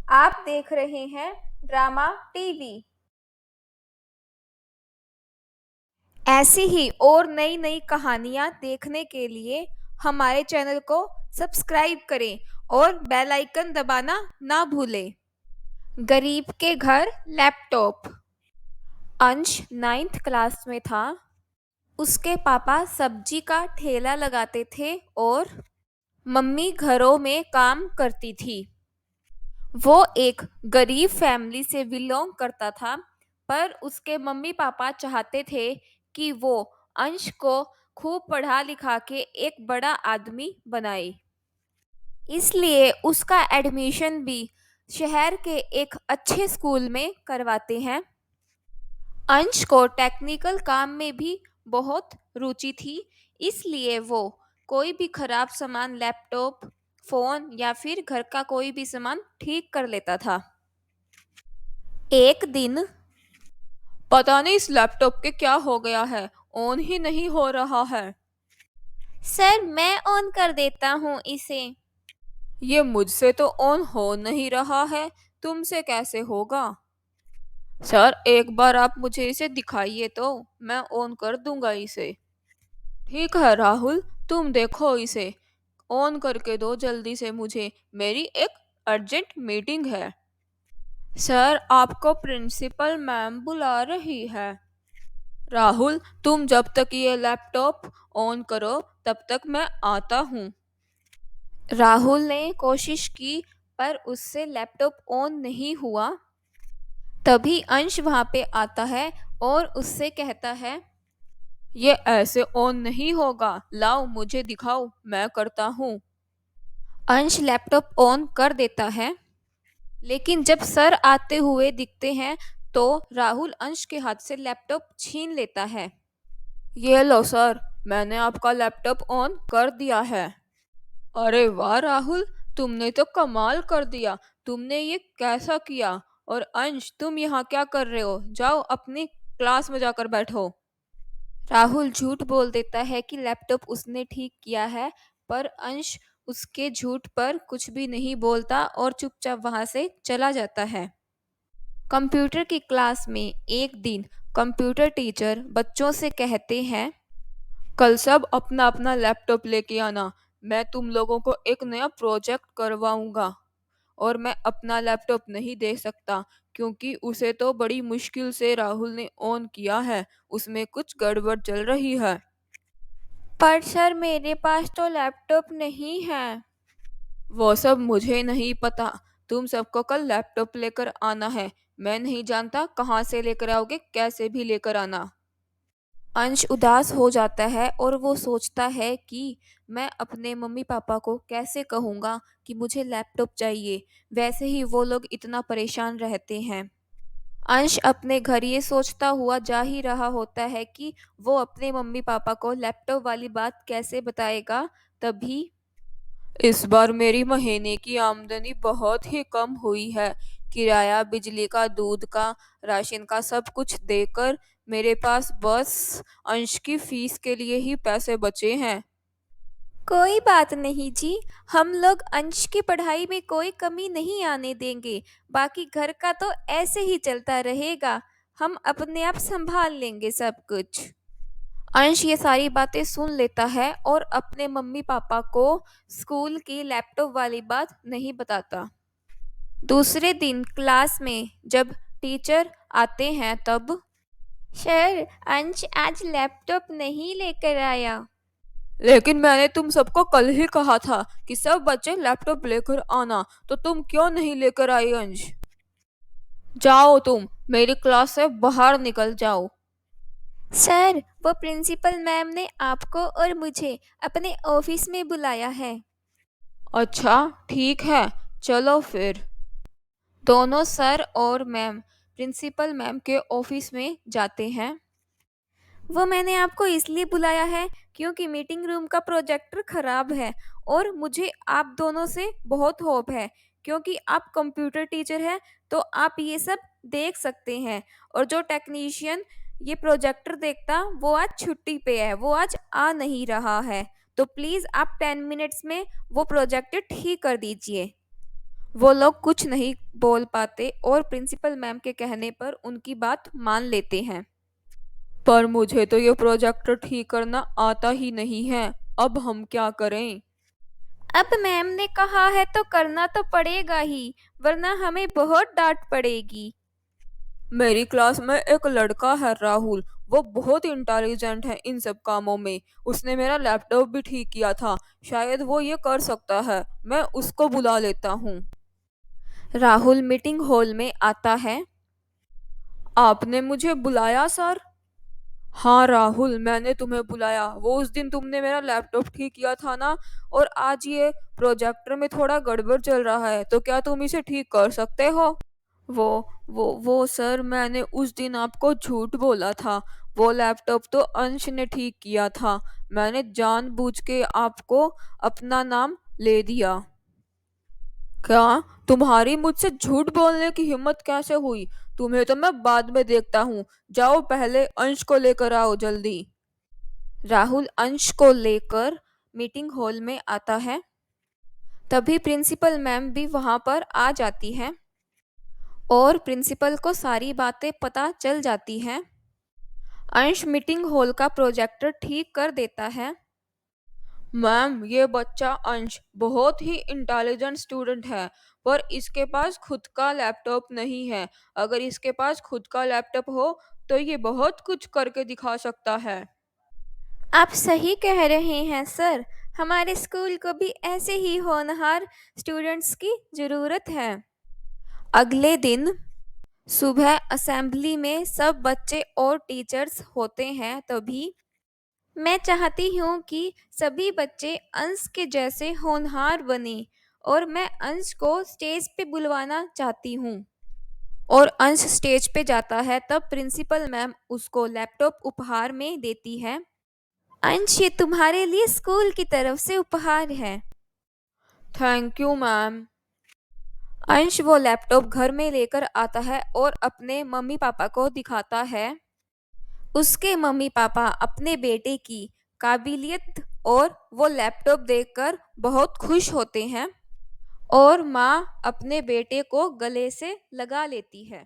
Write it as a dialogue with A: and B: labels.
A: आप देख रहे हैं ड्रामा टीवी। ऐसी ही और नई नई कहानियाँ देखने के लिए हमारे चैनल को सब्सक्राइब करें और बेल आइकन दबाना ना भूलें। गरीब के घर लैपटॉप। अंश 9th क्लास में था। उसके पापा सब्जी का ठेला लगाते थे और मम्मी घरों में काम करती थी। वो एक गरीब फैमिली से बिलोंग करता था, पर उसके मम्मी पापा चाहते थे कि वो अंश को खूब पढ़ा लिखा के एक बड़ा आदमी बनाए। इसलिए उसका एडमिशन भी शहर के एक अच्छे स्कूल में करवाते हैं। अंश को टेक्निकल काम में भी बहुत रुचि थी, इसलिए वो कोई भी खराब सामान, लैपटॉप, फोन या फिर घर का कोई भी सामान ठीक कर लेता था। एक दिन पता नहीं इस लैपटॉप के क्या हो गया है, ऑन ही नहीं हो रहा है। सर, मैं ऑन कर देता हूँ इसे। ये मुझसे तो ऑन हो नहीं रहा है, तुमसे कैसे होगा? सर, एक बार आप मुझे इसे दिखाइए तो मैं ऑन कर दूंगा इसे। ठीक है राहुल, तुम देखो इसे ऑन करके दो जल्दी से मुझे, मेरी एक अर्जेंट मीटिंग है। सर, आपको प्रिंसिपल मैम बुला रही है। राहुल, तुम जब तक ये लैपटॉप ऑन करो तब तक मैं आता हूँ। राहुल ने कोशिश की, पर उससे लैपटॉप ऑन नहीं हुआ। तभी अंश वहां पे आता है और उससे कहता है, ये ऐसे ऑन नहीं होगा, लाओ मुझे दिखाओ, मैं करता हूँ। अंश लैपटॉप ऑन कर देता है, लेकिन जब सर आते हुए दिखते हैं तो राहुल अंश के हाथ से लैपटॉप छीन लेता है। ये लो सर, मैंने आपका लैपटॉप ऑन कर दिया है। अरे वाह राहुल, तुमने तो कमाल कर दिया, तुमने ये कैसा किया? और अंश, तुम यहाँ क्या कर रहे हो? जाओ अपनी क्लास में जाकर बैठो। राहुल झूठ बोल देता है कि लैपटॉप उसने ठीक किया है, पर अंश उसके झूठ पर कुछ भी नहीं बोलता और चुपचाप वहां से चला जाता है। कंप्यूटर की क्लास में एक दिन कंप्यूटर टीचर बच्चों से कहते हैं, कल सब अपना अपना लैपटॉप लेके आना, मैं तुम लोगों को एक नया प्रोजेक्ट करवाऊंगा। और मैं अपना लैपटॉप नहीं दे सकता क्योंकि उसे तो बड़ी मुश्किल से राहुल ने ऑन किया है, उसमें कुछ गड़बड़ चल रही है। पर सर, मेरे पास तो लैपटॉप नहीं है। वो सब मुझे नहीं पता, तुम सबको कल लैपटॉप लेकर आना है। मैं नहीं जानता कहाँ से लेकर आओगे, कैसे भी लेकर आना। अंश उदास हो जाता है और वो सोचता है कि मैं अपने मम्मी पापा को कैसे कहूँगा कि मुझे लैपटॉप चाहिए, वैसे ही वो लोग इतना परेशान रहते हैं। अंश अपने घर ये सोचता हुआ जा ही रहा होता है कि वो अपने मम्मी पापा को लैपटॉप वाली बात कैसे बताएगा। तभी इस बार मेरी महीने की आमदनी बहुत ही कम हुई है। किराया, बिजली का, दूध का, राशन का सब कुछ देकर मेरे पास बस अंश की फीस के लिए ही पैसे बचे हैं। कोई बात नहीं जी, हम लोग अंश की पढ़ाई में कोई कमी नहीं आने देंगे। बाकी घर का तो ऐसे ही चलता रहेगा, हम अपने आप संभाल लेंगे सब कुछ। अंश ये सारी बातें सुन लेता है और अपने मम्मी पापा को स्कूल की लैपटॉप वाली बात नहीं बताता। दूसरे दिन क्लास में जब टीचर आते हैं तब, सर, अंश आज लैपटॉप नहीं लेकर आया। लेकिन मैंने तुम सबको कल ही कहा था कि सब बच्चे लैपटॉप लेकर आना, तो तुम क्यों नहीं लेकर आई अंश? जाओ तुम, मेरी क्लास से बाहर निकल जाओ। सर, वो प्रिंसिपल मैम ने आपको और मुझे अपने ऑफिस में बुलाया है। अच्छा, ठीक है, चलो फिर। दोनों सर और मैम प्रिंसिपल मैम के ऑफिस में जाते हैं। वो मैंने आपको इसलिए बुलाया है क्योंकि मीटिंग रूम का प्रोजेक्टर खराब है और मुझे आप दोनों से बहुत होप है, क्योंकि आप कंप्यूटर टीचर हैं तो आप ये सब देख सकते हैं। और जो टेक्नीशियन ये प्रोजेक्टर देखता वो आज छुट्टी पे है, वो आज आ नहीं रहा है, तो प्लीज़ आप 10 मिनट्स में वो प्रोजेक्टर ठीक कर दीजिए। वो लोग कुछ नहीं बोल पाते और प्रिंसिपल मैम के कहने पर उनकी बात मान लेते हैं। पर मुझे तो ये प्रोजेक्ट ठीक करना आता ही नहीं है। अब हम क्या करें? अब मैम ने कहा है तो करना तो पड़ेगा ही, वरना हमें बहुत डांट पड़ेगी। मेरी क्लास में एक लड़का है राहुल, वो बहुत इंटेलिजेंट है इन सब कामों में। उसने मेरा लैपटॉप भी ठीक किया था। शायद वो ये कर सकता है। मैं उसको बुला लेता हूँ। राहुल मीटिंग हॉल में आता है। आपने मुझे बुलाया सर? हाँ राहुल, मैंने तुम्हें बुलाया। वो उस दिन तुमने मेरा लैपटॉप ठीक किया था ना, और आज ये प्रोजेक्टर में थोड़ा गड़बड़ चल रहा है, तो क्या तुम इसे ठीक कर सकते हो? वो वो सर, मैंने उस दिन आपको झूठ बोला था। वो लैपटॉप तो अंश ने ठीक किया था। मैंने जानबूझ के आपको अपना नाम ले दिया। क्या? तुम्हारी मुझसे झूठ बोलने की हिम्मत कैसे हुई? तुम्हें तो मैं बाद में देखता हूँ। जाओ, पहले अंश को लेकर आओ जल्दी। राहुल अंश को लेकर मीटिंग हॉल में आता है। तभी प्रिंसिपल मैम भी वहां पर आ जाती है और प्रिंसिपल को सारी बातें पता चल जाती हैं। अंश मीटिंग हॉल का प्रोजेक्टर ठीक कर देता है। मैम, ये बच्चा अंश बहुत ही इंटेलिजेंट स्टूडेंट है, पर इसके पास खुद का लैपटॉप नहीं है। अगर इसके पास खुद का लैपटॉप हो तो ये बहुत कुछ करके दिखा सकता है। आप सही कह रहे हैं सर। हमारे स्कूल को भी ऐसे ही होनहार स्टूडेंट्स की जरूरत है। अगले दिन सुबह असेंबली में सब बच्चे और टीचर्स होते हैं। तभी मैं चाहती हूँ कि सभी बच्चे अंश के जैसे होनहार बने, और मैं अंश को स्टेज पे बुलवाना चाहती हूँ। और अंश स्टेज पे जाता है, तब प्रिंसिपल मैम उसको लैपटॉप उपहार में देती है। अंश, ये तुम्हारे लिए स्कूल की तरफ से उपहार है। Thank you ma'am. अंश वो लैपटॉप घर में लेकर आता है और अपने मम्मी पापा को दिखाता है। उसके मम्मी पापा अपने बेटे की काबिलियत और वो लैपटॉप देखकर बहुत खुश होते हैं, और माँ अपने बेटे को गले से लगा लेती है।